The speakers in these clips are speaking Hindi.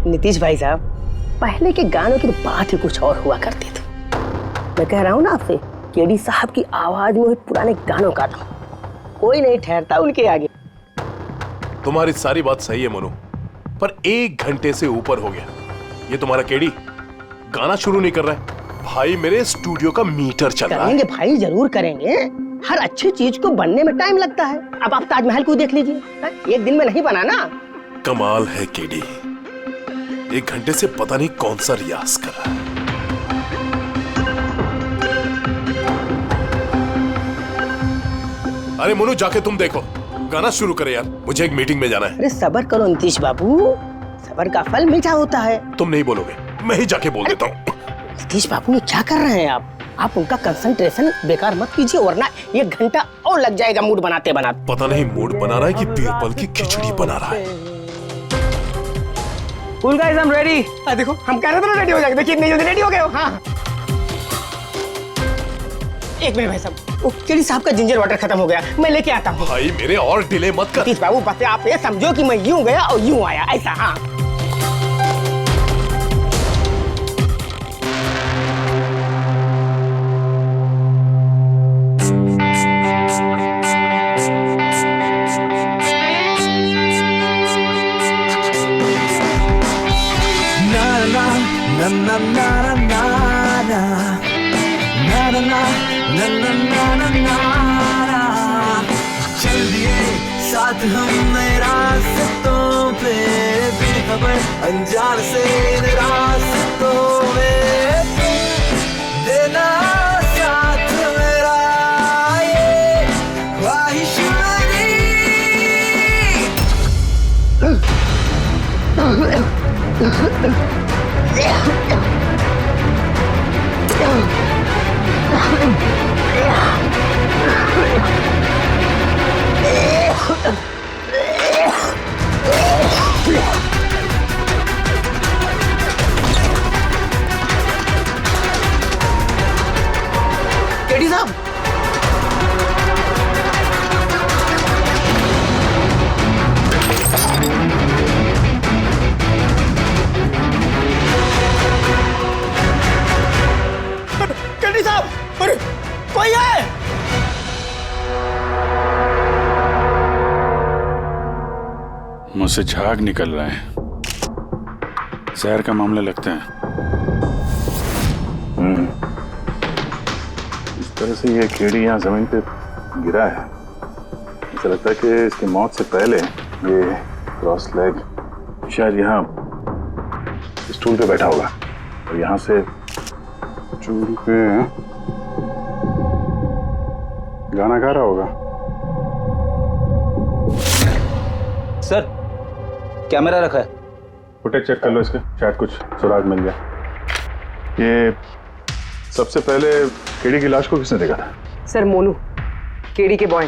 नीतीश भाई साहब, पहले के गानों की तो बात ही कुछ और हुआ करती थी। मैं कह रहा हूँ ना आपसे, केडी साहब की आवाज में पुराने गानों का था, कोई नहीं ठहरता उनके आगे। तुम्हारी सारी बात सही है मोनू, पर 1 घंटे से ऊपर हो गया, ये तुम्हारा केडी गाना शुरू नहीं कर रहा है। भाई मेरे स्टूडियो का मीटर चल रहा है। करेंगे भाई, जरूर करेंगे। हर अच्छी चीज को बनने में टाइम लगता है। अब आप ताजमहल को देख लीजिए, एक दिन में नहीं बना ना। कमाल है केडी, 1 घंटे से पता नहीं कौन सा रियाज कर रहा है। अरे मोनू, जाके तुम देखो, गाना शुरू करे यार, मुझे एक मीटिंग में जाना है। अरे सबर करो नीतीश बाबू, सबर का फल मीठा होता है। तुम नहीं बोलोगे, मैं ही जाके बोल देता हूँ। नीतीश बाबू, ये क्या कर रहे हैं आप उनका कंसंट्रेशन बेकार मत कीजिए, वरना 1 घंटा और लग जाएगा मूड बनाते बनाते। पता नहीं मूड बना रहा है कि बीरबल की खिचड़ी बना रहा है। Cool guys, I'm ready। देखो, हम कह रहे थे ना रेडी हो जाएंगे, देखिए इतनी जल्दी रेडी हो गए हो। हाँ, एक मिनट भाई साहब, वो केडी साहब का जिंजर वाटर खत्म हो गया, मैं लेके आता हूँ। भाई मेरे और डिले मत कर। नीतीश बाबू, बस आप ये समझो कि मैं यूं गया और यूं आया, ऐसा। हाँ, na na na na na na na na na na na na na na चल दिए साथ हम नए रास्तों पे, बेखबर अनजान से इन रास्तों में देना साथ मेरा, ये ख्वाहिश केडी साहब, केडी साहब, अरे कोई है? मुझसे झाग निकल रहा है, जहर का मामला लगता है। इस तरह से ये केडी यहाँ जमीन पे गिरा है, ऐसा लगता है कि इसकी मौत से पहले ये क्रॉस लेग शायद यहाँ स्टूल पे बैठा होगा और यहाँ से स्टूल पे गाना गा रहा होगा। सर, कैमरा रखा है, फुटेज चेक कर लो इसके, शायद कुछ सुराग मिल जाए। ये सबसे पहले केडी की लाश को किसने देखा था? सर, मोनू, केडी के बॉय।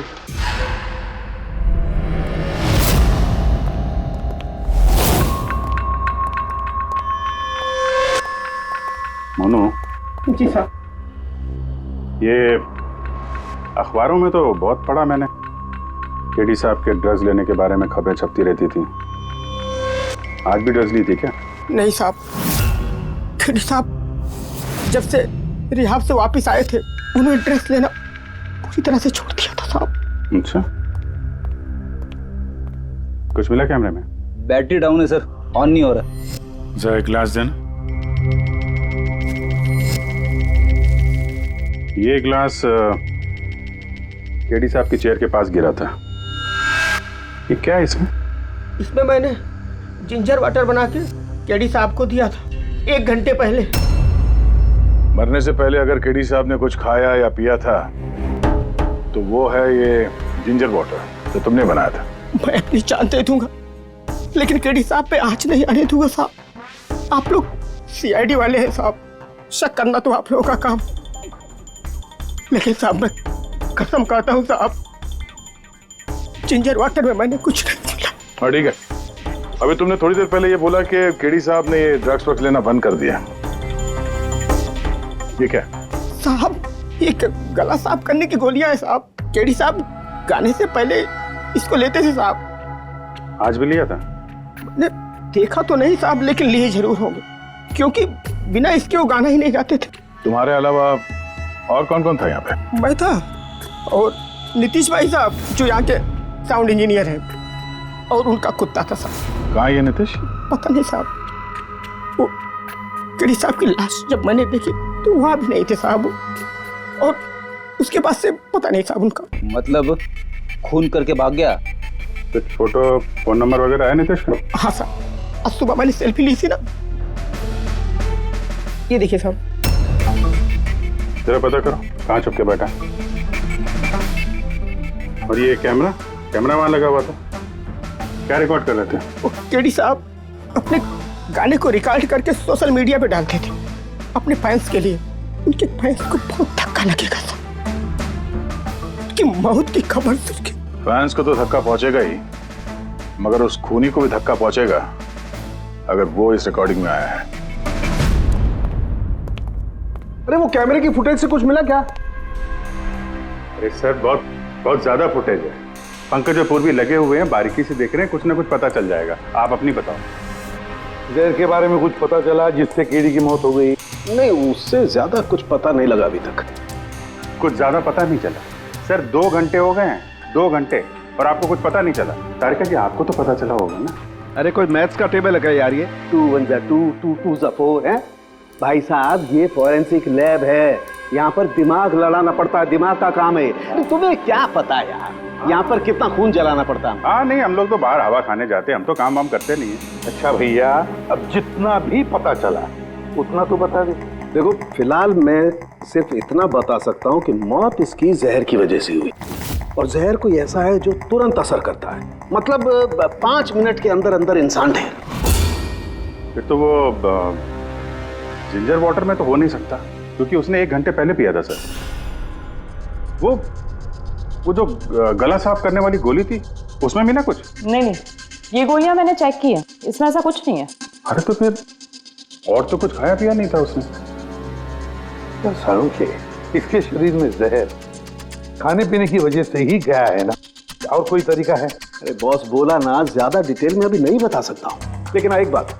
मोनू जी साहब। ये अखबारों में तो बहुत पढ़ा मैंने, केडी साहब के ड्रग्स लेने के बारे में खबरें छपती रहती थी। आज भी ड्रग्स ली थी क्या? नहीं साहब, केडी साहब जब से रिहाब से वापस आए थे, उन्होंने ड्रग्स लेना पूरी तरह से छोड़ दिया था साहब। अच्छा, कुछ मिला कैमरे में? बैटरी डाउन है सर, ऑन नहीं हो रहा। जरा एक गिलास देना। ये गिलास केडी साहब की चेयर के पास गिरा था। ये क्या है इसमें? इसमें मैंने जिंजर वाटर बना के केडी साहब को दिया था 1 घंटे पहले। मरने से पहले अगर केडी साहब ने कुछ खाया या पिया था तो वो है ये जिंजर वाटर, तो तुमने बनाया था। मैं अपनी जान दे दूंगा, लेकिन केडी साहब पे आँच नहीं आने दूंगा साहब। आप लोग सीआईडी वाले हैं साहब, शक करना तो आप लोगों का काम, लेकिन साहब मैं कसम खाता हूँ साहब, जिंजर वाटर में मैंने कुछ नहीं किया। हाँ ठीक है, अभी तुमने थोड़ी देर पहले ये बोला कि केडी साहब ने ये ड्रग्स वग्स लेना बंद कर दिया। ये क्या? साहब, ये गला साफ करने की गोलियां हैं साहब। केडी साहब गाने से पहले इसको लेते थे साहब। आज भी लिया था? मैंने देखा तो नहीं साहब, लेकिन लिए जरूर होंगे, क्योंकि बिना इसके वो गाना ही नहीं गाते थे। तुम्हारे अलावा और कौन कौन था यहाँ पे? मैं था और नीतीश भाई साहब जो यहाँ के साउंड इंजीनियर हैं, और उनका कुत्ता था साहब। कहाँ ये नीतीश? पता नहीं साहब, वो केडी साहब की लाश जब मैंने देखी तो वहाँ भी नहीं थे साहब, और उसके बाद से पता नहीं साहब उनका। मतलब खून करके भाग गया? कुछ फोटो फोन नंबर वगैरह है नीतीश का? हाँ साहब, आज सुबह मैंने सेल्फी ली थी ना, ये देखिए साहब। जरा पता करो कहाँ छुप के बैठा। और ये कैमरा वहां लगा हुआ था, क्या रिकॉर्ड कर रहे थे? वो केडी साहब अपने गाने को रिकॉर्ड करके सोशल मीडिया पे डालते थे अपने फैंस के लिए। उनके फैंस को बहुत धक्का लगेगा साहब, उनकी मौत की खबर सुन के। फैंस को तो धक्का पहुंचेगा ही, मगर उस खूनी को भी धक्का पहुंचेगा अगर वो इस रिकॉर्डिंग में आया है। अरे वो कैमरे की फुटेज से कुछ मिला क्या? अरे सर बहुत ज्यादा फुटेज है। पंकज और पूर्वी लगे हुए हैं, बारीकी से देख रहे हैं, कुछ ना कुछ पता चल जाएगा। आप अपनी बताओ। जहर के बारे में कुछ पता चला जिससे कीड़ी की मौत हो गई? नहीं, उससे ज्यादा कुछ पता नहीं लगा अभी तक। कुछ ज्यादा पता नहीं चला सर, 2 घंटे हो गए हैं, 2 घंटे, और आपको कुछ पता नहीं चला। तारिका जी आपको तो पता चला होगा ना? अरे कोई मैथ्स का टेबल है यार? ये 2 1 जा 2 2 2 जा 4 है भाई साहब। ये फॉरेंसिक लैब है, यहाँ पर दिमाग लड़ाना पड़ता है, दिमाग का काम है। तुम्हें क्या पता यार यहाँ पर कितना खून जलाना पड़ता है? हाँ नहीं, हम लोग तो बाहर हवा खाने जाते हैं, हम तो काम वाम करते नहीं है। अच्छा भैया, अब जितना भी पता चला उतना तो बता दे। देखो फिलहाल मैं सिर्फ इतना बता सकता हूँ कि मौत इसकी जहर की वजह से हुई, और जहर कोई ऐसा है जो तुरंत असर करता है, मतलब 5 मिनट के अंदर अंदर इंसान ढेर। फिर तो वो जिंजर वाटर में तो हो नहीं सकता, क्योंकि उसने 1 घंटे पहले पिया था सर। वो जो गला साफ करने वाली गोली थी उसमें मिला कुछ? नहीं, ये गोलियां मैंने चेक की है, इसमें ऐसा कुछ नहीं है। अरे तो फिर और तो कुछ खाया पिया नहीं था उसने? सारों के इसके शरीर में जहर खाने पीने की वजह से ही गया है ना, और कोई तरीका है? अरे बॉस बोला ना, ज्यादा डिटेल में अभी नहीं बता सकता हूँ, लेकिन एक बात,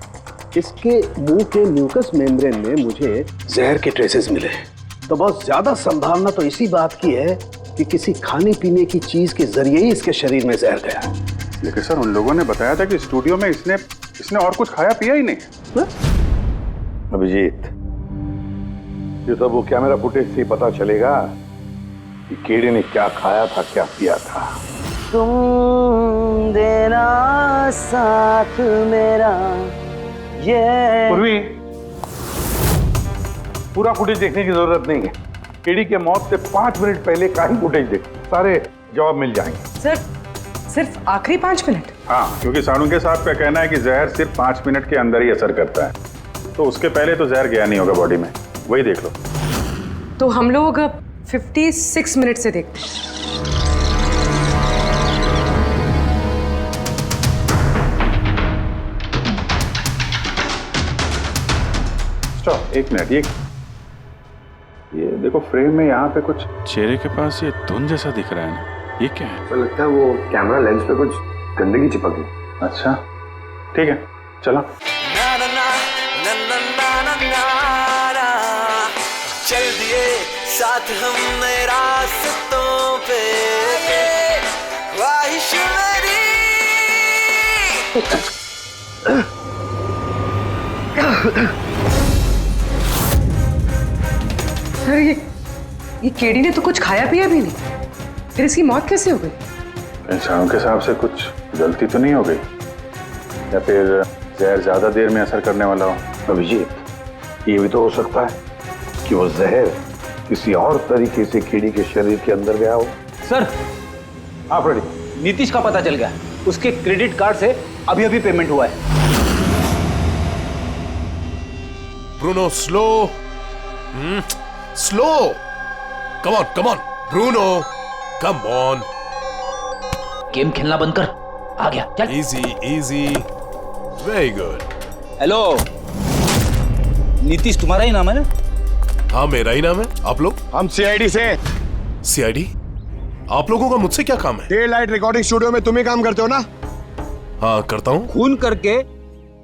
इसके मुंह के म्यूकस मेम्ब्रेन में मुझे जहर के ट्रेसेस मिले हैं। तो बहुत ज्यादा संभावना तो इसी बात की है कि किसी खाने पीने की चीज के जरिए ही इसके शरीर में जहर गया। लेकिन सर उन लोगों ने बताया था कि स्टूडियो में इसने और कुछ खाया पिया ही नहीं। अभिजीत, ये तो वो कैमरा फुटेज से ही पता चलेगा कि कीड़े ने क्या खाया था, क्या पिया था। तुम देना साथ मेरा, ये पूर्वी, पूरा फुटेज देखने की जरूरत नहीं है। कीड़ी के मौत से 5 मिनट पहले का ही फुटेज देख, सारे जवाब मिल जाएंगे। सर सिर्फ आखिरी 5 मिनट? हाँ, क्योंकि सानू के साथ का कहना है कि जहर सिर्फ 5 मिनट के अंदर ही असर करता है, तो उसके पहले तो जहर गया नहीं होगा बॉडी में, वही देख लो। तो हम लोग 56 मिनट से देखते हैं। Stop, 1 minute. ये देखो फ्रेम में यहाँ पे कुछ चेहरे के पास ये धुन जैसा दिख रहा है ना, ये क्या है? तो लगता है वो कैमरा लेंस पे कुछ गंदगी चिपक गई। अच्छा ठीक है, चलो। चल दिए साथ हम नए रास्तों पे, ख्वाहिश मेरी। सर ये केडी ने तो कुछ खाया पिया भी नहीं, फिर इसकी मौत कैसे हो गई? इंसानों के हिसाब से कुछ गलती तो नहीं हो गई, या फिर जहर ज्यादा देर में असर करने वाला हो? अभिजीत, ये भी तो हो सकता है कि वो जहर किसी और तरीके से कीड़ी के शरीर के अंदर गया हो। सर, आप रेडी? नीतीश का पता चल गया, उसके क्रेडिट कार्ड से अभी अभी पेमेंट हुआ है। Bruno slow, slow, come on Bruno, come on. Game खेलना बंद कर, आ गया चल। Easy, very good. Hello, Nitish तुम्हारा ही नाम है ना? हाँ मेरा ही नाम है। आप लोग? हम सीआईडी से। सीआईडी? आप लोगों का मुझसे क्या काम है? डे लाइट रिकॉर्डिंग स्टूडियो में तुम ही काम करते हो ना? हाँ करता हूँ। खून करके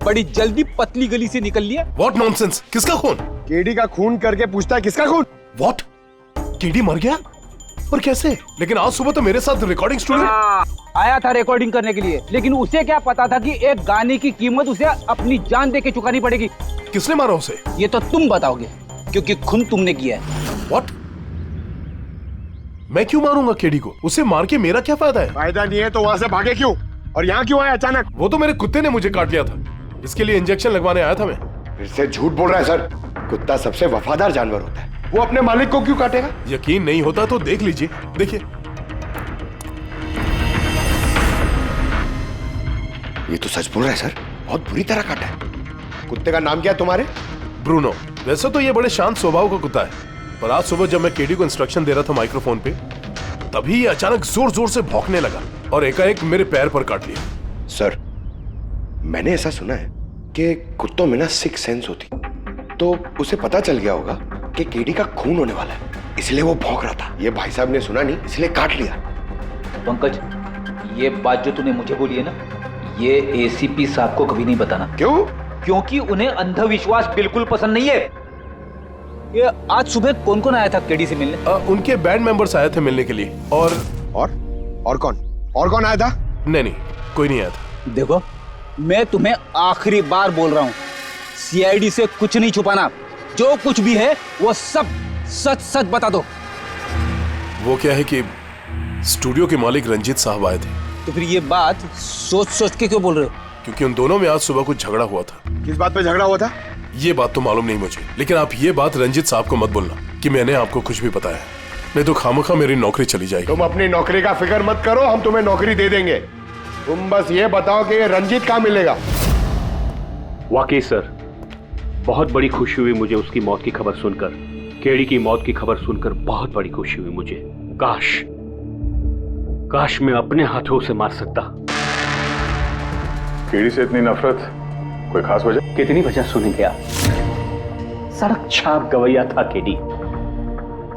बड़ी जल्दी पतली गली से निकल लिया। What nonsense? किसका खून? केडी का खून करके पूछता है किसका खून? व्हाट? केडी मर गया? पर कैसे? लेकिन आज सुबह तो मेरे साथ रिकॉर्डिंग स्टूडियो आया था रिकॉर्डिंग करने के लिए, लेकिन उसे क्या पता था कि एक गाने की कीमत उसे अपनी जान दे के चुकानी पड़ेगी। किसने मारा उसे? ये तो तुम बताओगे, क्योंकि खून तुमने किया है। व्हाट? मैं क्यों मारूंगा केडी को? उसे मार के मेरा क्या फायदा है? फायदा नहीं है तो वहां से भागे क्यों? और यहाँ क्यों आए अचानक? वो तो मेरे कुत्ते ने मुझे काट लिया था, इसके लिए इंजेक्शन लगवाने आया था मैं। फिर से झूठ बोल रहा है सर। कुत्ता सबसे वफादार जानवर होता है, वो अपने मालिक को क्यों काटेगा? यकीन नहीं होता तो देख लीजिए, देखिए। ये तो सच बोल रहा है सर, बहुत बुरी तरह काटा है। कुत्ते का नाम क्या है तुम्हारे? ब्रूनो। वैसे तो ये बड़े शांत स्वभाव का कुत्ता है, पर आज सुबह जब मैं केडी को इंस्ट्रक्शन दे रहा था माइक्रोफोन पे, तभी ये अचानक जोर जोर से भौंकने लगा और एकाएक मेरे पैर पर काट लिया। सर, मैंने ऐसा सुना है कि कुत्तों में ना सिक्स सेंस होती, तो उसे पता चल गया होगा कि केडी का खून होने वाला है, इसलिए वो भौंक रहा था। ये भाई साहब ने सुना नहीं, इसलिए काट लिया। पंकज, ये बात जो तूने मुझे बोली है ना, ये एसीपी साहब को कभी नहीं बताना। क्यों? क्योंकि उन्हें अंधविश्वास बिल्कुल पसंद नहीं है। ये आज सुबह कौन कौन आया था केडी से मिलने? उनके बैंड मेंबर्स आए थे मिलने के लिए। और कौन? और कौन आया था? नहीं, कोई नहीं आया था। देखो, मैं तुम्हें आखिरी बार बोल रहा हूँ, सीआईडी से कुछ नहीं छुपाना। जो कुछ भी है वो सब सच सच बता दो। वो क्या है कि स्टूडियो के मालिक रंजीत साहब आए थे। तो फिर ये बात सोच सोच के क्यों बोल रहे हो? क्योंकि उन दोनों में आज सुबह कुछ झगड़ा हुआ था। किस बात पे झगड़ा हुआ था? ये बात तो मालूम नहीं मुझे, लेकिन आप ये बात रंजीत साहब को मत बोलना कि मैंने आपको कुछ भी बताया, नहीं तो खामखा मेरी नौकरी चली जाएगी। तुम अपनी नौकरी का फिक्र मत करो, हम तुम्हें नौकरी दे देंगे। तुम बस ये बताओ कि रंजीत कहाँ मिलेगा। वाकई सर, बहुत बड़ी खुशी हुई मुझे उसकी मौत की खबर सुनकर। केडी की मौत की खबर सुनकर बहुत बड़ी खुशी हुई मुझे। काश मैं अपने हाथों से मार सकता। केडी से इतनी नफरत, कोई खास वजह? कितनी वजह सुनेंगे आप? सड़क छाप गवैया था केडी।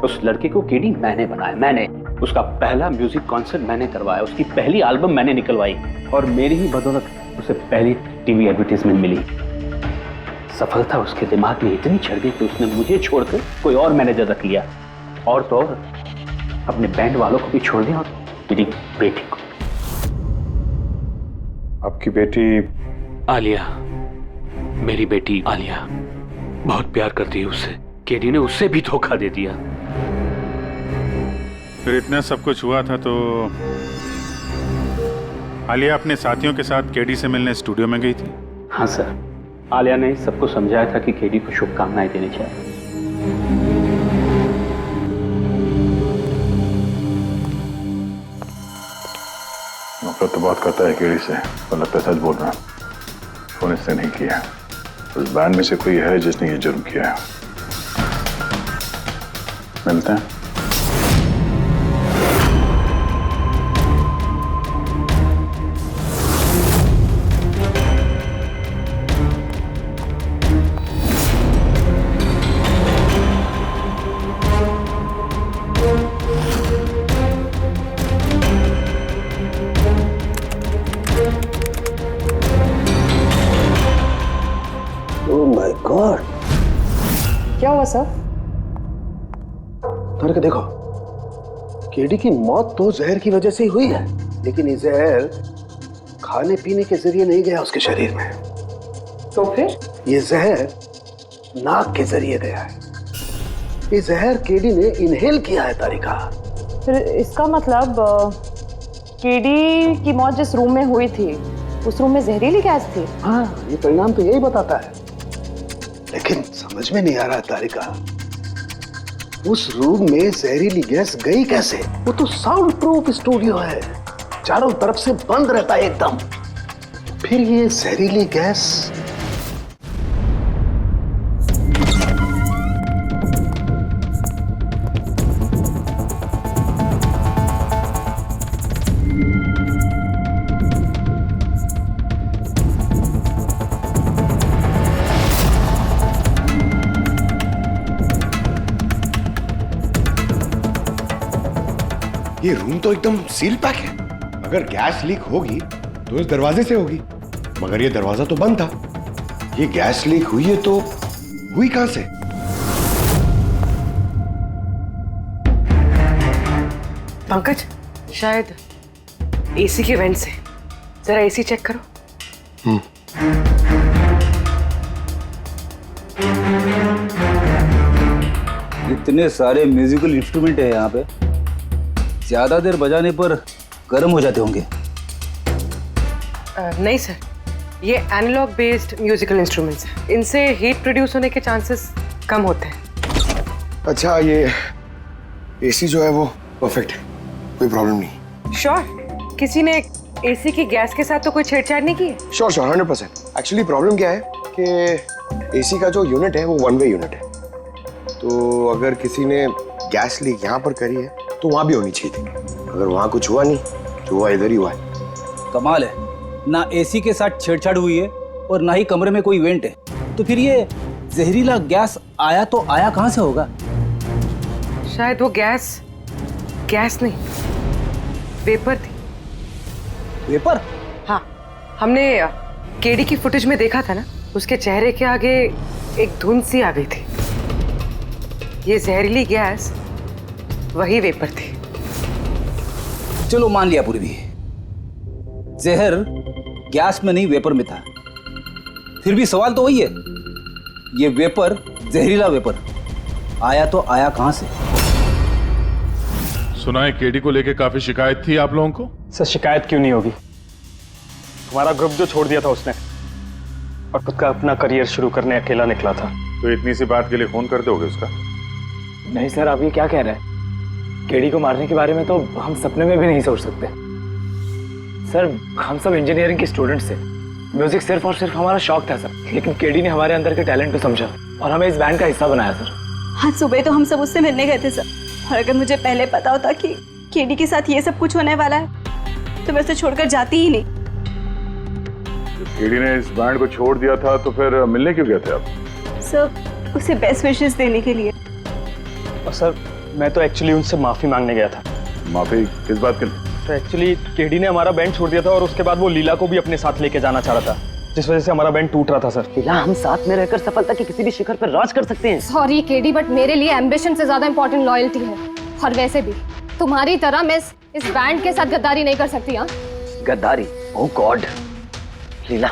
उस लड़के को केडी मैंने बनाया, मैंने। उसका पहला म्यूजिक कॉन्सर्ट मैंने करवाया, उसकी पहली एल्बम मैंने निकलवाई, और मेरी ही बदौलत उसे पहली टीवी एडवर्टाइजमेंट मिली। सफलता उसके दिमाग में इतनी चढ़ गई कि उसने मुझे छोड़कर कोई और मैनेजर रख लिया, और तो और अपने बैंड वालों को भी छोड़ दिया, और मेरी बेटी को। आपकी बेटी आलिया, मेरी बेटी आलिया बहुत प्यार करती है उससे। केडी ने उससे भी धोखा दे दिया। फिर इतना सब कुछ हुआ था तो आलिया अपने साथियों के साथ केडी से मिलने स्टूडियो में गई थी? हाँ सर, आलिया ने सबको समझाया था कि केडी को शुभकामनाएं देनी चाहिए। नफरत तो बात करता है केडी से, पर लगता है सच बोल रहा है। फोन इससे नहीं किया, उस बैंड में से कोई है जिसने ये जुर्म किया है। मिलते हैं। क्या हुआ सर? करके देखो, केडी की मौत तो जहर की वजह से ही हुई है, लेकिन ये जहर खाने पीने के जरिए नहीं गया उसके शरीर में। तो फिर? ये जहर नाक के जरिए गया है। ये जहर केडी ने इनहेल किया है तारिका। फिर इसका मतलब केडी की मौत जिस रूम में हुई थी, उस रूम में जहरीली गैस थी? हाँ, ये परिणाम तो यही बताता है, लेकिन समझ में नहीं आ रहा तारिका, उस रूम में जहरीली गैस गई कैसे? वो तो साउंड प्रूफ स्टूडियो है, चारों तरफ से बंद रहता है एकदम। फिर ये जहरीली गैस ये रूम तो एकदम सील पैक है। अगर गैस लीक होगी तो इस दरवाजे से होगी, मगर ये दरवाजा तो बंद था। ये गैस लीक हुई है तो हुई कहां से? पंकज, शायद एसी के वेंट से। जरा एसी चेक करो। इतने सारे म्यूजिकल इंस्ट्रूमेंट है यहाँ पे, ज्यादा देर बजाने पर गर्म हो जाते होंगे। नहीं सर, ये एनालॉग बेस्ड म्यूजिकल इंस्ट्रूमेंट्स हैं। इनसे हीट प्रोड्यूस होने के चांसेस कम होते हैं। अच्छा, ये एसी जो है वो परफेक्ट है, कोई प्रॉब्लम नहीं? श्योर। किसी ने एसी की गैस के साथ तो कोई छेड़छाड़ नहीं की है? श्योर 100%। एक्चुअली प्रॉब्लम क्या है कि एसी का जो यूनिट है वो वन वे यूनिट है, तो अगर किसी ने गैस लीक यहाँ पर करी है तो वहाँ भी होनी चाहिए थी। अगर वहाँ कुछ हुआ नहीं, जो हुआ इधर ही हुआ है। कमाल है, ना एसी के साथ छेड़छाड़ हुई है और ना ही कमरे में कोई वेंट है, तो फिर ये जहरीला गैस आया तो आया कहाँ से होगा? शायद वो गैस नहीं, वेपर थी। वेपर? हाँ, हमने केडी की फुटेज में देखा था ना, उसके चेहरे के आगे एक धुंध सी आ गई थी। ये जहरीली गैस वही वेपर थी। चलो मान लिया पूर्वी, जहर गैस में नहीं वेपर में था। फिर भी सवाल तो वही है, ये वेपर, जहरीला वेपर आया तो आया कहां से? सुना है केडी को लेके काफी शिकायत थी आप लोगों को? सर शिकायत क्यों नहीं होगी? हमारा ग्रुप जो छोड़ दिया था उसने, और खुद का अपना करियर शुरू करने अकेला निकला था। तो इतनी सी बात के लिए खून कर दोगे उसका? नहीं सर, आप ये क्या कह रहे हैं? केडी को मारने के बारे में तो हम सपने में भी नहीं सोच सकते। सर हम सब इंजीनियरिंग के स्टूडेंट्स थे, म्यूजिक सिर्फ और सिर्फ हमारा शौक था सर, लेकिन केडी ने हमारे अंदर के टैलेंट को समझा और हमें इस बैंड का हिस्सा बनाया सर। आज सुबह तो हम सब उससे मिलने गए थे सर, और अगर मुझे पहले पता होता कि केडी के साथ ये सब कुछ होने वाला है तो मैं उसे छोड़कर जाती ही नहीं। केडी ने इस बैंड को छोड़ दिया था तो फिर मिलने क्यों गए थे आप? सर उसे बेस्ट विशेस देने के लिए। और सर मैं तो एक्चुअली उनसे माफी मांगने गया था। माफी किस बात के लिए? तो एक्चुअली केडी ने हमारा बैंड छोड़ दिया था और उसके बाद वो लीला को भी अपने साथ लेके जाना चाह रहा था, जिस वजह से हमारा बैंड टूट रहा था सर। लीला, हम साथ में रहकर सफलता के किसी भी शिखर पर राज कर सकते हैं। सॉरी केडी, बट मेरे लिए एम्बिशन से ज्यादा इंपॉर्टेंट लॉयल्टी है। और वैसे भी तुम्हारी तरह मैं इस बैंड के साथ गद्दारी नहीं कर सकती। हाँ, गद्दारी? ओह गॉड लीला,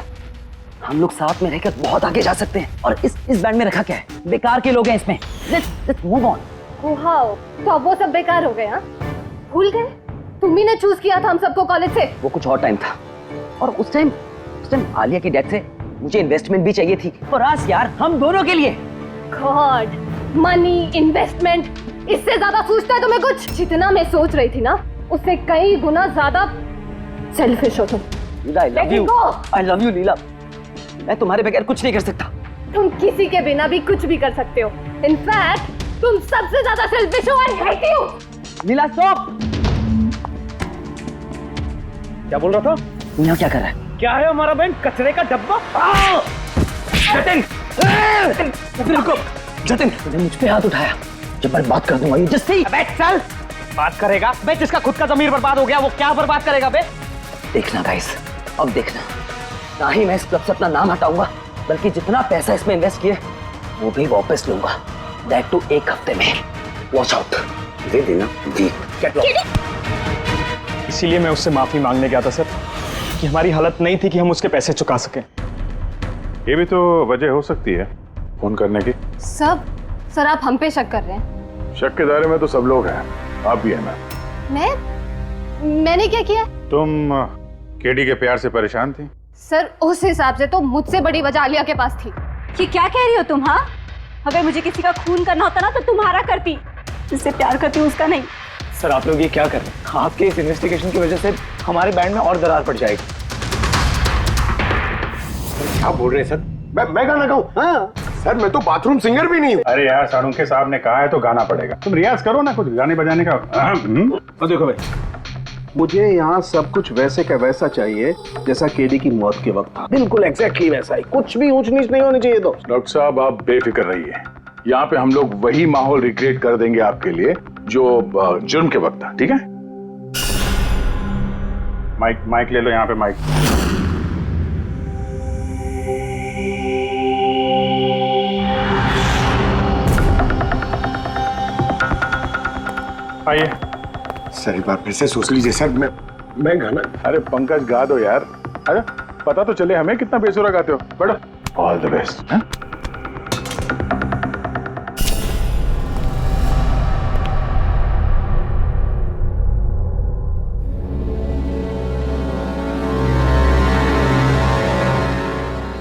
हम लोग साथ में रहकर बहुत आगे जा सकते हैं। और इस बैंड में रखा क्या है? बेकार के लोग हैं इसमें। Let's move on. वाओ, तो अब वो सब बेकार हो गए? हाँ, भूल गए? तुम ही ने चूज किया था हम सबको कॉलेज से। वो कुछ और टाइम था, और उस टाइम आलिया की डेथ से मुझे इन्वेस्टमेंट भी चाहिए थी, और आज यार हम दोनों के लिए। गॉड, मनी, इन्वेस्टमेंट, इससे ज्यादा सोचता है तुम्हें कुछ? जितना मैं सोच रही थी ना, उससे कई गुना ज्यादा सेल्फिश हो तुम। I love you लीला, मैं तुम्हारे बगैर कुछ नहीं कर सकता। तुम किसी के बिना भी कुछ भी कर सकते हो। इनफैक्ट तुम सबसे ज्यादा सेल्फिश हो। I hate you। Leela stop. क्या बोल रहा था? यहाँ क्या कर रहा है? क्या है हमारा बैंड? कचरे का डब्बा? जतिन रुको। जतिन, तूने मुझ पे हाथ उठाया, जब मैं बात कर दूंगा। जस्सी, अबे चल। बात करेगा बे? जिसका खुद का ज़मीर बर्बाद हो गया वो क्या बर्बाद करेगा बे? देखना गाइस, अब देखना, ना ही मैं इस क्लब से अपना नाम हटाऊंगा, बल्कि जितना पैसा इसमें इन्वेस्ट किए वो भी वापस लूंगा। दैट टू 1 हफ्ते में। Watch out. दे देना वीक। इसीलिए मैं उससे माफी मांगने गया था सर, कि हमारी हालत नहीं थी कि हम उसके पैसे चुका सकें। ये भी तो वजह हो सकती है फोन करने की। सर आप हम पे शक कर रहे हैं? शक के दायरे में तो सब लोग हैं, आप भी है ना। मैंने क्या किया? तुम केडी के प्यार से परेशान थी? सर उस हिसाब से तो मुझसे बड़ी वजह आलिया के पास थी। ये क्या कह रही हो तुम? हाँ, अगर मुझे किसी का खून करना होता ना तो तुम्हारा करती, जिससे प्यार करती हूँ उसका नहीं। सर आप लोग ये क्या कर रहे हैं? आपके इस इन्वेस्टिगेशन की वजह से हमारे बैंड में और दरार पड़ जाएगी। क्या बोल रहे हैं सर? मैं गाना गाऊं? हाँ सर, मैं तो बाथरूम सिंगर भी नहीं हूँ। अरे यार, सारुंखे साहब ने कहा है तो गाना पड़ेगा। तुम रियाज करो ना कुछ गाने बजाने का। और देखो भाई, मुझे यहाँ सब कुछ वैसे का वैसा चाहिए जैसा केडी की मौत के वक्त था। बिल्कुल एग्जैक्टली वैसा ही, कुछ भी ऊंच नीच नहीं होनी चाहिए। तो डॉक्टर साहब आप बेफिक्र रहिए, यहाँ पे हम लोग वही माहौल रिक्रिएट कर देंगे आपके लिए जो जुर्म के वक्त था। ठीक है? माइक ले लो, यहाँ पे माइक। सर एक बार फिर से सोच लीजिए सर। मैं गाना। अरे पंकज गा दो यार। अरे पता तो चले हमें कितना बेसुरा गाते हो। बैठो। All the best.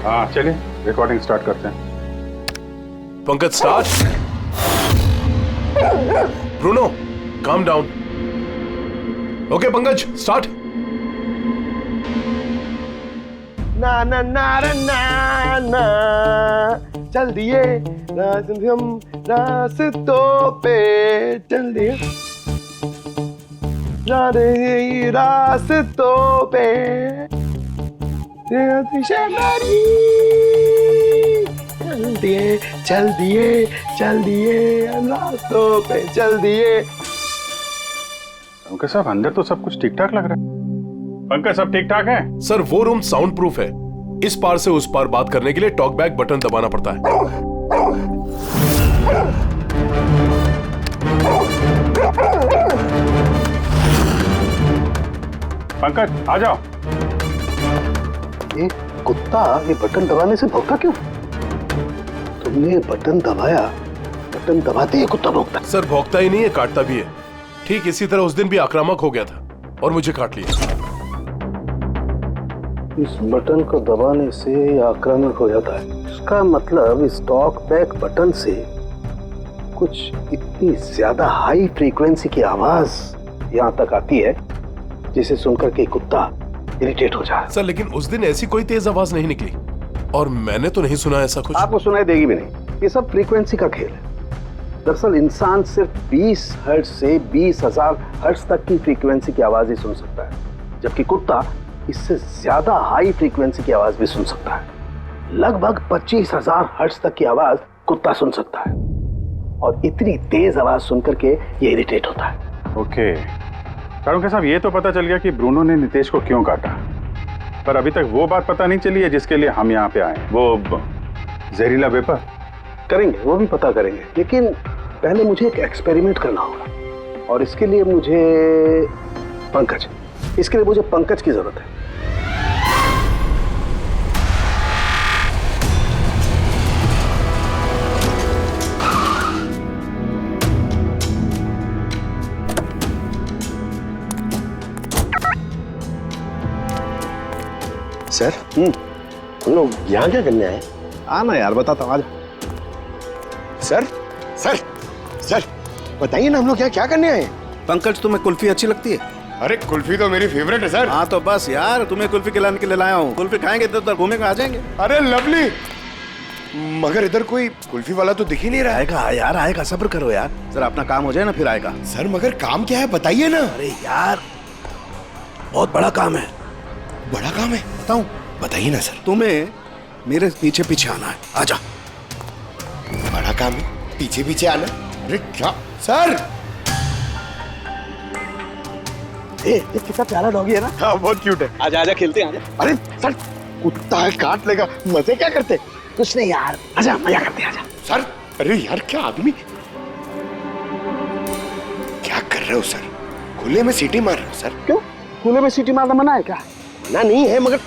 हाँ चलिए रिकॉर्डिंग स्टार्ट करते हैं। Pankaj start. Bruno calm down. Okay Pankaj start. ना ना ना ना ना चल दिए हम रास्तों पे चल दिए रास्तों पे चल दिए रास्तों पे चल दिए। पंकज साहब अंदर तो सब कुछ ठीक ठाक लग रहा है। पंकज सब ठीक ठाक है? सर वो रूम साउंड प्रूफ है। इस पार से उस पार बात करने के लिए टॉक बैक बटन दबाना पड़ता है। पंकज आ जाओ। ये कुत्ता ये बटन दबाने से भौंका क्यों? तुमने ये बटन दबाया, बटन दबाते ही कुत्ता भौंकता। सर भौंकता ही नहीं है, काटता भी है। ठीक इसी तरह उस दिन भी आक्रामक हो गया था और मुझे काट लिया। इस बटन को दबाने से आक्रामक हो जाता है। इसका मतलब इस टॉक बैक बटन से कुछ इतनी ज्यादा हाई फ्रीक्वेंसी की आवाज यहाँ तक आती है जिसे सुनकर के कुत्ता इरिटेट हो जाए। सर लेकिन उस दिन ऐसी कोई तेज आवाज नहीं निकली और मैंने तो नहीं सुना ऐसा कुछ। आपको सुनाई देगी भी नहीं। ये सब फ्रीक्वेंसी का खेल है। दरअसल इंसान सिर्फ 20 हर्ट्ज से 20,000 हर्ट्ज तक की फ्रीक्वेंसी की आवाज ही सुन सकता है, जबकि कुत्ता इससे ज्यादा हाई फ्रीक्वेंसी की आवाज भी सुन सकता है। लगभग 25,000 हर्ट्ज तक की आवाज कुत्ता सुन सकता है और इतनी तेज आवाज सुनकर के ये इरिटेट होता है। ओके कारुंके साहब, ये तो पता चल गया कि ब्रूनो ने नितेश को क्यों काटा, पर अभी तक वो बात पता नहीं चली है जिसके लिए हम यहाँ पे आए। वो जहरीला वेपर करेंगे, वो भी पता करेंगे, लेकिन पहले मुझे एक एक्सपेरिमेंट करना होगा और इसके लिए मुझे पंकज की जरूरत है। सर हम लोग यहाँ क्या करने आए? आना यार, बताता हूँ, आजा। सर सर सर बताइए ना, हम लोग क्या करने आए? पंकज तुम्हें कुल्फी अच्छी लगती है? अरे कुल्फी तो मेरी फेवरेट है सर। हाँ तो बस यार, तुम्हें कुल्फी खिलाने के लिए लाया हूँ। कुल्फी खाएंगे तो उधर घूमेंगे, आ जाएंगे। अरे लवली, मगर इधर कोई कुल्फी वाला तो दिख ही नहीं रहा है। आएगा यार, आएगा, सब्र करो यार, जरा अपना काम हो जाए ना फिर आएगा। सर मगर काम क्या है बताइए ना। अरे यार बहुत बड़ा काम है। बड़ा काम है? बताऊं? बताइए ना सर। तुम्हें मेरे पीछे पीछे आना है, आजा। बड़ा काम है, पीछे पीछे आना? अरे क्या सर? कितना प्यारा डॉगी है ना। हाँ बहुत क्यूट है। आजा आजा, खेलते हैं, आजा। अरे सर कुत्ता है, काट लेगा। मजे क्या करते? कुछ नहीं यार, आजा मजा करते हैं, आजा। सर अरे यार क्या आदमी, क्या कर रहे हो सर? खुले में सीटी मार रहे हो सर? क्यों? खुले में सीटी मारना मना है क्या? मना नहीं है, मगर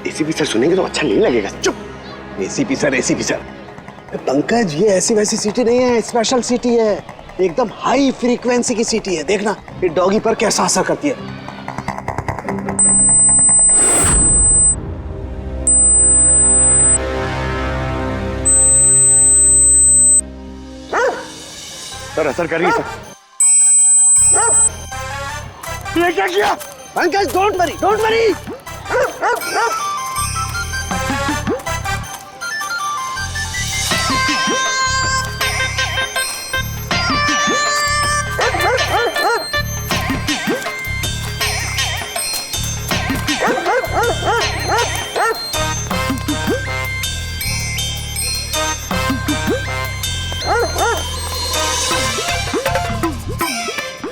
एसीपी सर सुनेंगे तो अच्छा नहीं लगेगा। चुप। एसीपी सर पंकज, ये ऐसी वैसी सीटी नहीं है, स्पेशल सीटी है, एकदम हाई फ्रीक्वेंसी की सीटी है। देखना ये डॉगी पर कैसा असर करती है। सर असर कर रही है सर। ये क्या किया? Pankaj don't worry, don't worry.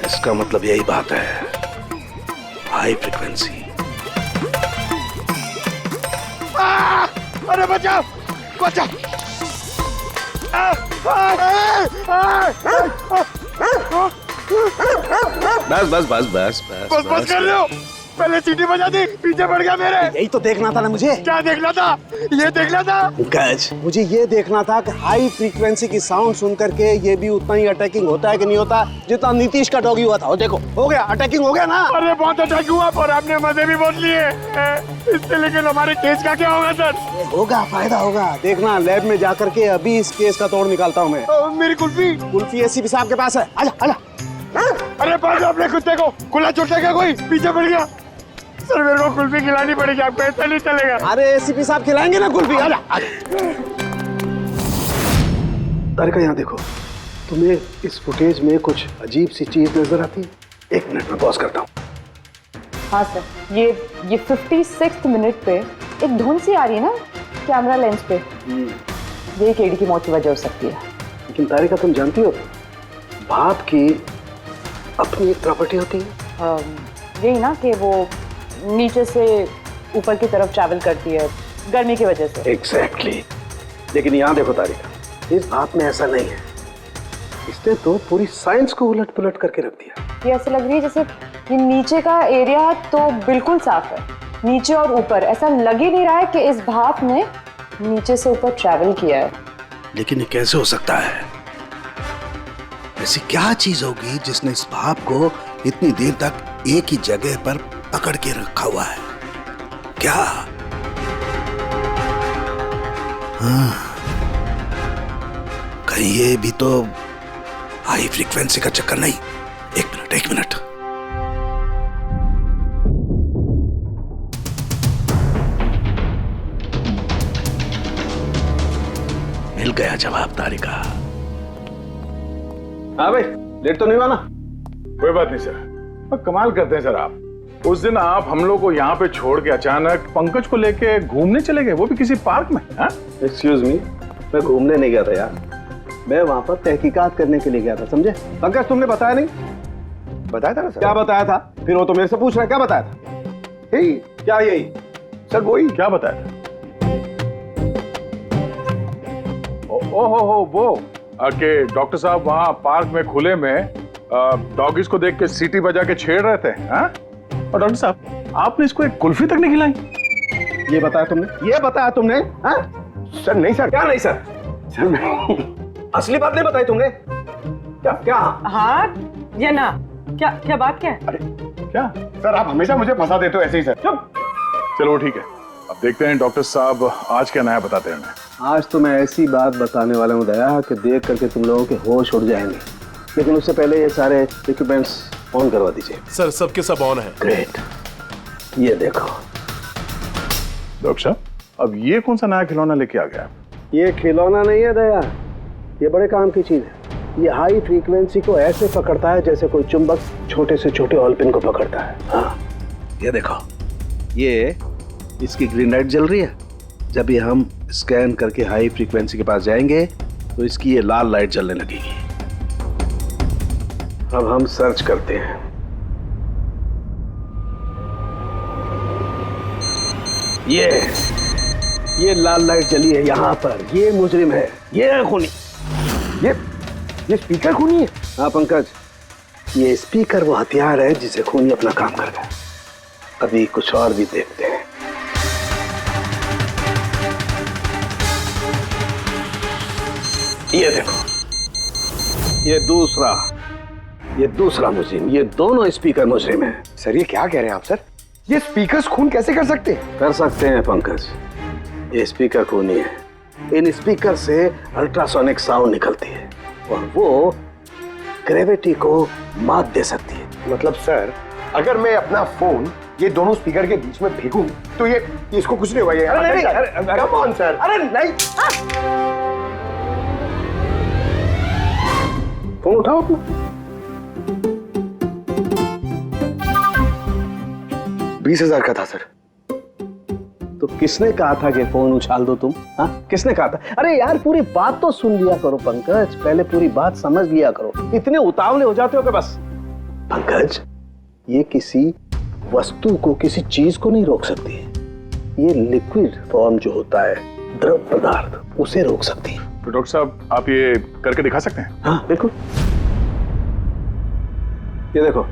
इसका मतलब यही बात है, हाई फ्रीक्वेंसी। अरे बचाओ बचाओ। बस बस बस बस बस बस कर रहे हो, पहले सीटी बजा दी, पीछे पड़ गया मेरे। यही तो देखना था ना मुझे। क्या देखना था? ये देखना था पंकज, मुझे ये देखना था कि हाई फ्रीक्वेंसी की साउंड सुन करके ये भी उतना ही अटैकिंग होता है कि नहीं होता जितना नीतीश का डॉगी हुआ था। वो देखो, हो गया, अटैकिंग हो गया ना। अरे बहुत अटैक हुआ, पर आपने मजे भी बहुत लिए इससे। लेकिन हमारे केस का क्या होगा सर? होगा, फायदा होगा, देखना। लैब में जाकर के अभी इस केस का तोड़ निकालता हूँ मैं। मेरी कुल्फी? कुल्फी एसीपी साहब के पास है, आजा आजा। अरे बात अपने कुत्ते को, खुला छोटा क्या कोई पीछे पड़ गया। सर मेरे को कुल्फी खिलानी पड़ेगी, आपको ऐसा नहीं चलेगा। अरे एसीपी साहब खिलाएंगे ना कुल्फी, आजा आजा। तारिका यहाँ देखो, तुम्हें इस फुटेज में कुछ अजीब सी चीज नजर आती है? 1 मिनट में पॉज करता हूँ। हाँ सर, ये 56th मिनट पे एक धुन सी आ रही है ना कैमरा लेंस पे। ये केडी की मौत की वजह हो सकती है। लेकिन तारिका, तुम जानती हो भाप की अपनी एक प्रॉपर्टी होती है। यही ना कि वो नीचे से ऊपर की तरफ ट्रैवल करती है गर्मी की वजह से। एग्जैक्टली। लेकिन यहाँ देखो तारिका, इस भाप में ऐसा नहीं है। इसने तो पूरी साइंस को उलट पुलट करके रख दिया। ये ऐसे लग रही है जैसे ये नीचे का एरिया तो बिल्कुल साफ है, नीचे और ऊपर ऐसा लग ही नहीं रहा है कि इस भाप ने नीचे से ऊपर ट्रैवल किया है। लेकिन ये कैसे हो सकता है? ऐसी क्या चीज होगी जिसने इस भाप को इतनी देर तक एक ही जगह पर पकड़ के रखा हुआ है? क्या? हाँ, कहीं ये भी तो हाई फ्रीक्वेंसी का चक्कर नहीं? 1 मिनट। मिल गया जवाब तारिका। हाँ भाई, लेट तो नहीं हुआ ना? कोई बात नहीं सर। कमाल करते हैं सर आप। उस दिन आप हम लोग को यहाँ पे छोड़ के अचानक पंकज को लेके घूमने चले गए, वो भी किसी पार्क में। एक्सक्यूज मी, मैं घूमने नहीं गया था यार, मैं वहां पर तहकीकात करने के लिए गया था, समझे? पंकज, तुमने बताया नहीं? बताया था ना सर। क्या बताया था? फिर वो तो मेरे से पूछ रहा है, क्या बताया था? यही। क्या यही? सर वही। क्या बताया था? ओ वो कि डॉक्टर साहब वहाँ पार्क में खुले में डॉगीज को देख के सीटी बजा के छेड़ रहे थे। और डॉक्टर साहब, आपने इसको एक कुल्फी तक नहीं खिलाई। ये बताया तुमने? ये बताया तुमने? सर नहीं सर। क्या नहीं सर? सर मैं असली बात नहीं बताई तुमने? क्या? हाँ या ना? क्या बात क्या है? अरे क्या सर, आप हमेशा मुझे फंसा देते हो ऐसे ही सर। चुप। चलो ठीक है, अब देखते हैं डॉक्टर साहब आज क्या नया बताते हैं हमें। आज तो मैं ऐसी बात बताने वाला हूँ दया कि देख करके तुम लोगों के होश उड़ जाएंगे। लेकिन उससे पहले ये सारे इक्विपमेंट्स ऑन करवा दीजिए। सर सबके सब ऑन है। ग्रेट। ये देखो डॉक्टर साहब, अब ये कौन सा नया खिलौना लेके आ गया? ये खिलौना नहीं है दया, ये बड़े काम की चीज है। ये हाई फ्रीक्वेंसी को ऐसे पकड़ता है जैसे कोई चुंबक छोटे से छोटे ऑलपिन को पकड़ता है। हाँ, ये देखो, ये इसकी ग्रीन लाइट जल रही है। जब भी हम स्कैन करके हाई फ्रीक्वेंसी के पास जाएंगे तो इसकी ये लाल लाइट जलने लगेगी। अब हम सर्च करते हैं। ये लाल लाइट जली है यहाँ पर, ये मुजरिम है, ये है खूनी। ये स्पीकर खूनी है? हाँ पंकज, ये स्पीकर वो हथियार है जिसे खूनी अपना काम कर गया। अभी कुछ और भी देखते हैं। ये देखो, ये दूसरा मुजरिम, ये दोनों स्पीकर मुजरिम हैं। सर ये क्या कह रहे हैं आप सर? ये स्पीकर्स खून कैसे कर सकते हैं? कर सकते हैं पंकज, ये स्पीकर खूनी है। इन स्पीकर से अल्ट्रासोनिक साउंड निकलती है और वो ग्रेविटी को मात दे सकती है। मतलब सर, अगर मैं अपना फोन ये दोनों स्पीकर के बीच में फेंकूं तो ये इसको कुछ नहीं होगा। ये अरे नहीं, कम ऑन सर। अरे नहीं, फोन उठाओ अपना। 20,000 का था सर। तो किसने कहा था कि फोन उछाल दो तुम? हाँ, किसने कहा था? अरे यार, पूरी बात तो सुन लिया करो पंकज, पहले पूरी बात समझ लिया करो। इतने उतावले हो जाते हो कि बस। पंकज, ये किसी वस्तु को, किसी चीज को नहीं रोक सकती है। ये लिक्विड फॉर्म जो होता है, द्रव पदार्थ, उसे रोक सकती है। तो डॉक्टर साहब, आप ये करके दिखा सकते हैं? हाँ बिल्कुल। ये देखो,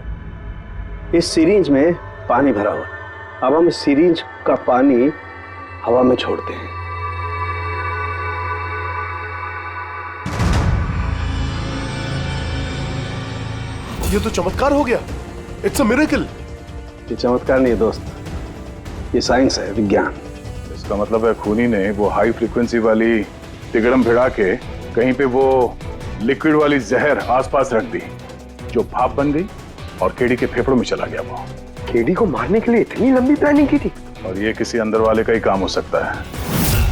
इस सिरिंज में पानी भरा हुआ, अब हम इस सिरिंज का पानी हवा में छोड़ते हैं। ये तो चमत्कार हो गया। It's a miracle. ये चमत्कार नहीं है दोस्त, ये साइंस है, विज्ञान। इसका मतलब है खूनी ने वो हाई फ्रीक्वेंसी वाली तिगड़म भिड़ा के कहीं पे वो लिक्विड वाली जहर आसपास रख दी, जो भाप बन गई और केडी के फेफड़ों में चला गया। वो केडी को मारने के लिए इतनी लंबी प्लानिंग की थी। और ये किसी अंदर वाले का ही काम हो सकता है,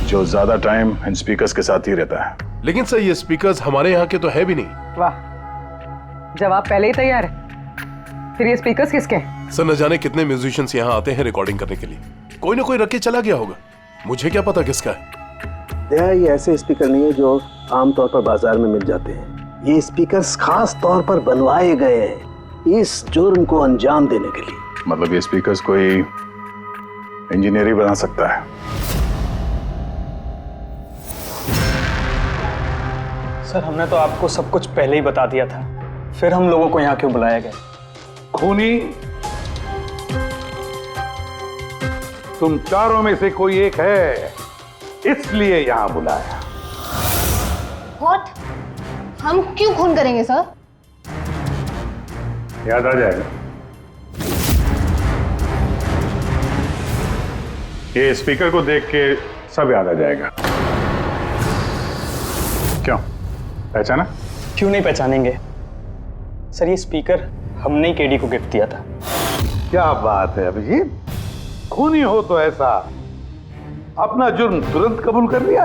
जो ज्यादा टाइम इन स्पीकर्स के साथ ही रहता है। लेकिन सर ये स्पीकर्स हमारे यहाँ के तो है भी नहीं। वाह, जवाब पहले ही तैयार है। फिर ये स्पीकर्स किसके? सर न जाने कितने म्यूजिशियंस यहाँ आते हैं रिकॉर्डिंग करने के लिए, कोई ना कोई रख के चला गया होगा, मुझे क्या पता किसका है। ये ऐसे स्पीकर नहीं है जो आमतौर पर बाजार में मिल जाते हैं। ये स्पीकर्स खास तौर पर बनवाए गए हैं इस जुर्म को अंजाम देने के लिए। मतलब ये स्पीकर्स कोई इंजीनियर ही बना सकता है। सर हमने तो आपको सब कुछ पहले ही बता दिया था, फिर हम लोगों को यहाँ क्यों बुलाया गया? खूनी तुम चारों में से कोई एक है, इसलिए यहां बुलाया। व्हाट? हम क्यों खून करेंगे सर? याद आ जाएगा। ये स्पीकर को देख के सब याद आ जाएगा। क्यों, पहचाना? क्यों नहीं पहचानेंगे सर, ये स्पीकर हमने ही केडी को गिफ्ट दिया था। क्या बात है अभिजीत, खूनी हो तो ऐसा अपना जुर्म तुरंत कबूल कर लिया।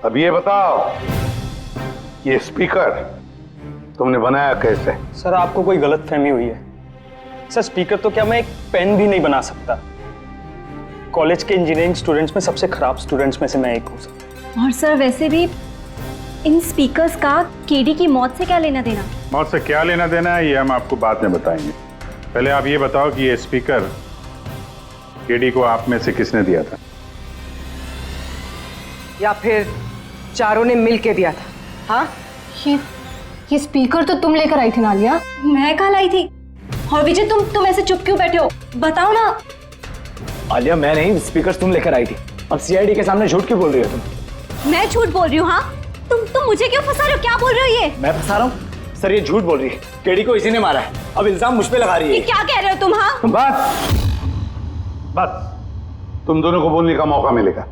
अब ये बताओ, ये स्पीकर तुमने बनाया कैसे? सर आपको कोई गलतफहमी हुई है। सर स्पीकर तो क्या मैं एक पेन भी नहीं बना सकता। कॉलेज के इंजीनियरिंग स्टूडेंट्स में सबसे खराब स्टूडेंट्स में से मैं एक हूँ सर। और सर वैसे भी इन स्पीकर्स का केडी की मौत से क्या लेना देना? मौत से क्या लेना देना है ये हम आपको बाद में बताएंगे। पहले आप ये बताओ कि ये स्पीकर केडी को आप में से किसने दिया था? या फिर चारों ने मिल के दिया था? हाँ, ये स्पीकर तो तुम लेकर आई थी ना आलिया? मैं कहाँ लाई थी? और विजय तुम ऐसे चुप क्यों बैठे हो, बताओ ना। आलिया मैं नहीं, स्पीकर तुम लेकर आई थी। अब सीआईडी के सामने झूठ क्यों बोल रही हो तुम? मैं झूठ बोल रही हूँ? हाँ तुम मुझे क्यों फंसा रहे हो, क्या बोल रहे हो ये? मैं फंसा रहा हूँ? सर ये झूठ बोल रही है, केडी को इसी ने मारा है, अब इल्जाम मुझ पे लगा रही है। ये क्या कह रहे हो तुम? हाँ बस तुम दोनों को बोलने का मौका मिलेगा,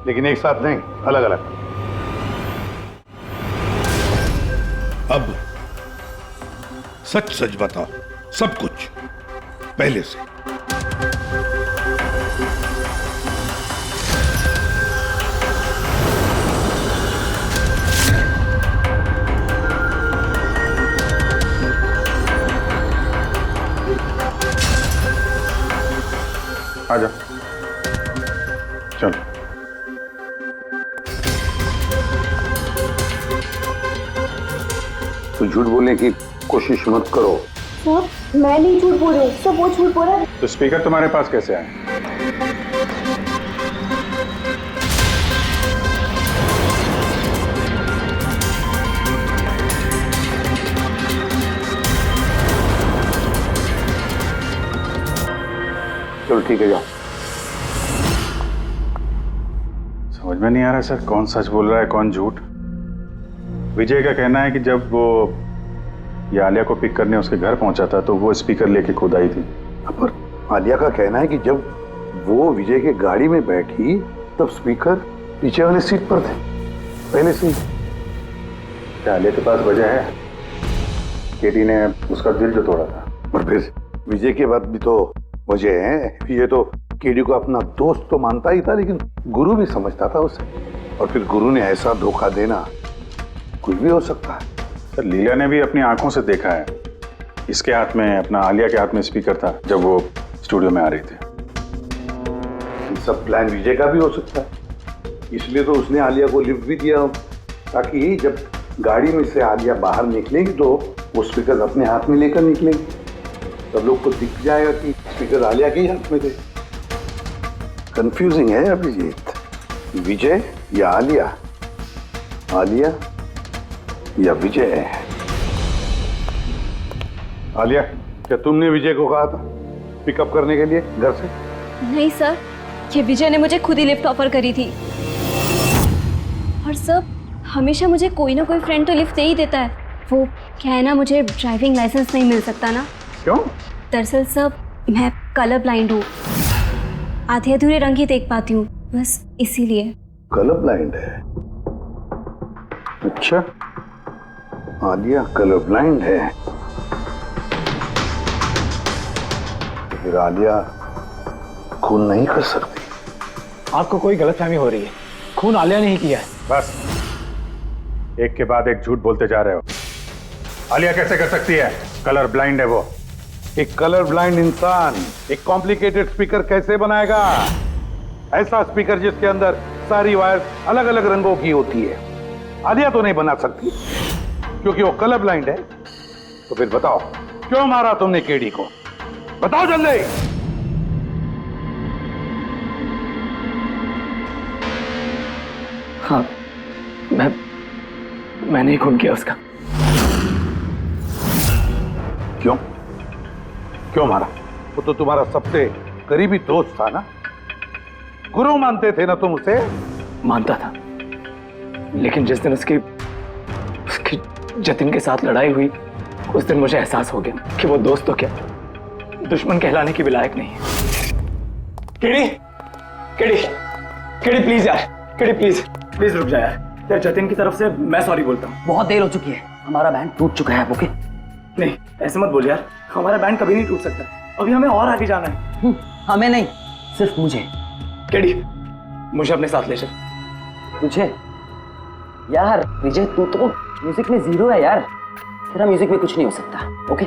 लेकिन एक साथ नहीं, अलग अलग। अब सच सच बताओ, सब कुछ पहले से। आजा, चलो। तो झूठ बोलने की कोशिश मत करो। सर मैं नहीं झूठ बोल रही हूँ, सब वो झूठ बोल रहा है। तो स्पीकर तुम्हारे पास कैसे आए? चलो ठीक है, जाओ। समझ में नहीं आ रहा सर, कौन सच बोल रहा है कौन झूठ। विजय का कहना है कि जब वो ये आलिया को पिक करने उसके घर पहुंचा था तो वो स्पीकर लेके खुद आई थी। पर आलिया का कहना है कि जब वो विजय के गाड़ी में बैठी तब स्पीकर पीछे वाले सीट पर थे पहले से। क्या आलिया के पास वजह है? केडी ने उसका दिल जो तोड़ा था। और फिर विजय के बाद भी तो वजह है। ये तो केडी को अपना दोस्त तो मानता ही था, लेकिन गुरु भी समझता था उसे। और फिर गुरु ने ऐसा धोखा देना, कुछ भी हो सकता है। सर लीला ने भी अपनी आंखों से देखा है, इसके हाथ में अपना आलिया के हाथ में स्पीकर था जब वो स्टूडियो में आ रही थी। ये सब प्लान विजय का भी हो सकता है, इसलिए तो उसने आलिया को लिफ्ट भी दिया, ताकि जब गाड़ी में से आलिया बाहर निकलेगी तो वो स्पीकर अपने हाथ में लेकर निकलेगी, सब लोग को दिख जाएगा कि स्पीकर आलिया के ही हाथ में थे। कंफ्यूजिंग है अभिजीत, विजय या आलिया, आलिया या विजय। आलिया, क्या तुमने विजय को कहा था पिकअप करने के लिए घर से? नहीं सर, ये विजय ने मुझे खुद ही लिफ्ट ऑफर करी थी। और सर, हमेशा मुझे कोई ना कोई फ्रेंड तो लिफ्ट दे ही देता है। वो क्या है ना, मुझे ड्राइविंग लाइसेंस नहीं मिल सकता ना। क्यों? दरअसल सर, मैं कलर ब्लाइंड हूँ, आधे अधूरे रंग ही देख पाती हूँ, बस इसीलिए। कलर ब्लाइंड है? अच्छा, आलिया कलर ब्लाइंड है। तो फिर आलिया खून नहीं कर सकती। आपको कोई गलतफहमी हो रही है, खून आलिया ने ही किया है। बस, एक के बाद एक झूठ बोलते जा रहे हो। आलिया कैसे कर सकती है? कलर ब्लाइंड है वो। एक कलर ब्लाइंड इंसान एक कॉम्प्लिकेटेड स्पीकर कैसे बनाएगा? ऐसा स्पीकर जिसके अंदर सारी वायर अलग अलग रंगों की होती है। आलिया तो नहीं बना सकती क्योंकि वो कलर ब्लाइंड है। तो फिर बताओ, क्यों मारा तुमने केडी को? बताओ जल्दी। हाँ, मैंने ही खून किया उसका। क्यों? क्यों मारा? वो तो तुम्हारा सबसे करीबी दोस्त था ना, गुरु मानते थे ना तुम उसे? मानता था, लेकिन जिस दिन उसकी जतिन के साथ लड़ाई हुई, उस दिन मुझे एहसास हो गया कि वो दोस्त तो क्या, दुश्मन कहलाने की भी लायक नहीं है। केडी, केडी, केडी प्लीज यार, केडी प्लीज प्लीज रुक जा यार। जतिन की तरफ से मैं सॉरी बोलता हूँ। बहुत देर हो चुकी है, हमारा बैंड टूट चुका है। ओके? नहीं, ऐसे मत बोल यार, हमारा बैंड कभी नहीं टूट सकता। अभी हमें और आगे जाना है। हमें नहीं, सिर्फ मुझे। केडी, मुझे अपने साथ ले चल। तुझे? यार विजय, तू तो म्यूजिक में जीरो है यार, तेरा म्यूजिक में कुछ नहीं हो सकता। ओके?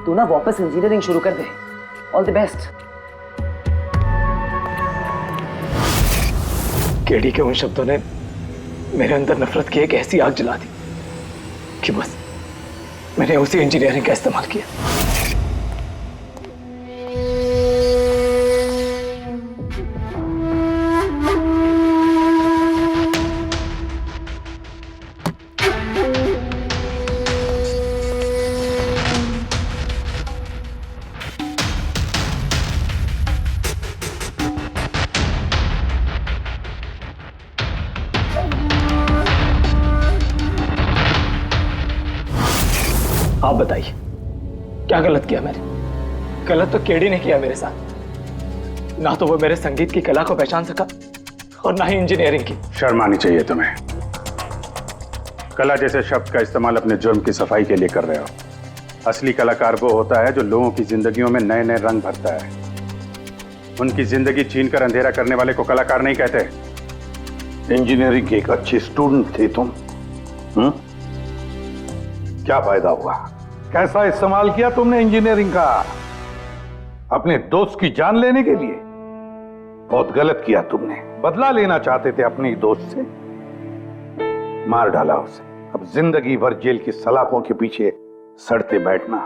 तू ना वापस इंजीनियरिंग शुरू कर दे। All the best. केडी के उन शब्दों ने मेरे अंदर नफरत की एक ऐसी आग जला दी कि बस मैंने उसी इंजीनियरिंग का इस्तेमाल किया। आप बताइए, क्या गलत किया मैंने? गलत तो केडी ने किया मेरे साथ। ना तो वो मेरे संगीत की कला को पहचान सका और ना ही इंजीनियरिंग की। शर्म आनी चाहिए तुम्हें। कला जैसे शब्द का इस्तेमाल अपने जुर्म की सफाई के लिए कर रहे हो। असली कलाकार वो होता है जो लोगों की जिंदगियों में नए नए रंग भरता है। उनकी जिंदगी छीनकर अंधेरा करने वाले को कलाकार नहीं कहते। इंजीनियरिंग के एक अच्छे स्टूडेंट थे तुम। क्या फायदा हुआ? कैसा इस्तेमाल किया तुमने इंजीनियरिंग का? अपने दोस्त की जान लेने के लिए? बहुत गलत किया तुमने। बदला लेना चाहते थे अपने दोस्त से, मार डाला उसे। अब जिंदगी भर जेल की सलाखों के पीछे सड़ते बैठना।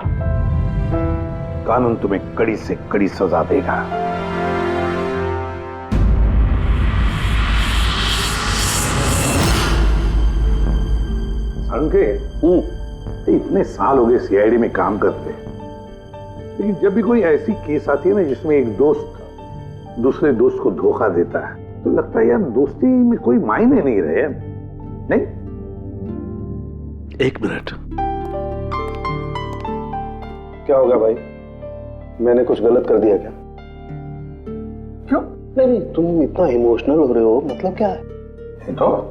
कानून तुम्हें कड़ी से कड़ी सजा देगा। संकेत, इतने साल हो गए सीआईडी में काम करते, लेकिन जब भी कोई ऐसी केस आती है ना जिसमें एक दोस्त दूसरे दोस्त को धोखा देता है, तो लगता है यार दोस्ती में कोई मायने नहीं रहे। नहीं? एक मिनट। क्या होगा भाई? मैंने कुछ गलत कर दिया क्या? क्यों? नहीं, तुम इतना इमोशनल हो रहे हो, मतलब क्या है? तो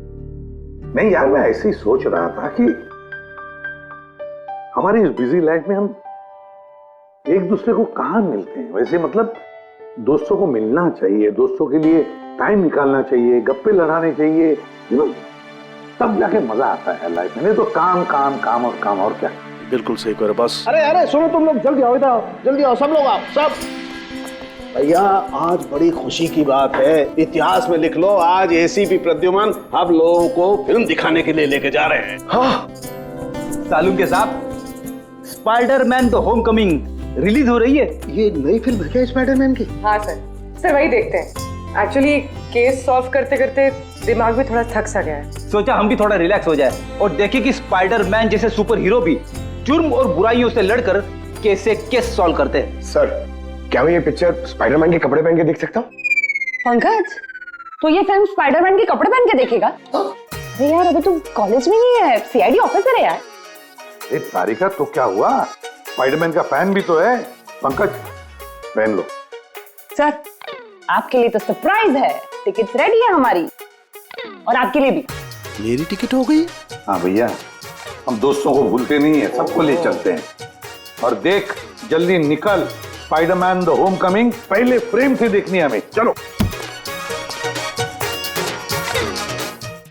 नहीं यार, मैं ऐसे ही सोच रहा था कि हमारी इस बिजी लाइफ में हम एक दूसरे को कहां मिलते हैं। वैसे मतलब दोस्तों को मिलना चाहिए, दोस्तों के लिए टाइम निकालना चाहिए, गप्पे लड़ाने चाहिए, तब जाके मजा आता है लाइफ में। नहीं तो काम काम काम और काम, और क्या। बिल्कुल सही करो बस। अरे अरे सुनो, तुम लोग जल्दी आओ, इधर आओ, जल्दी आओ, सब लोग आओ, सब। भैया आज बड़ी खुशी की बात है, इतिहास में लिख लो, आज एसीपी प्रद्युमन आप लोगों को फिल्म दिखाने के लिए लेके जा रहे हैं। हाँ सालून के साहब, स्पाइडरमैन द होमकमिंग रिलीज हो रही है। ये नई फिल्म है क्या स्पाइडरमैन की? हाँ सर वही देखते हैं। एक्चुअली केस सॉल्व करते करते दिमाग भी थोड़ा थक सा गया है। सोचा हम भी थोड़ा रिलैक्स हो जाए और देखें कि स्पाइडरमैन जैसे सुपर हीरो भी जुर्म और बुराइयों से लड़कर केस से केस सॉल्व करते हैं। सर, क्या मैं ये पिक्चर स्पाइडरमैन के कपड़े पहन के देख सकता हूँ? पंकज, तो ये फिल्म स्पाइडरमैन के कपड़े पहन के देखेगा? अरे यार, अभी तू कॉलेज में ही है, सीआईडी ऑफिसर है यार। सारिका, तो क्या हुआ? स्पाइडरमैन का फैन भी तो है। पंकज, पहन लो। सर, आपके लिए तो सरप्राइज है, टिकट्स रेडी है हमारी, और आपके लिए भी। मेरी टिकट हो गई? हाँ भैया, हम दोस्तों को भूलते नहीं है, सबको ले चलते हैं। और देख, जल्दी निकल, स्पाइडरमैन द होम कमिंग पहले फ्रेम से देखनी है हमें। चलो।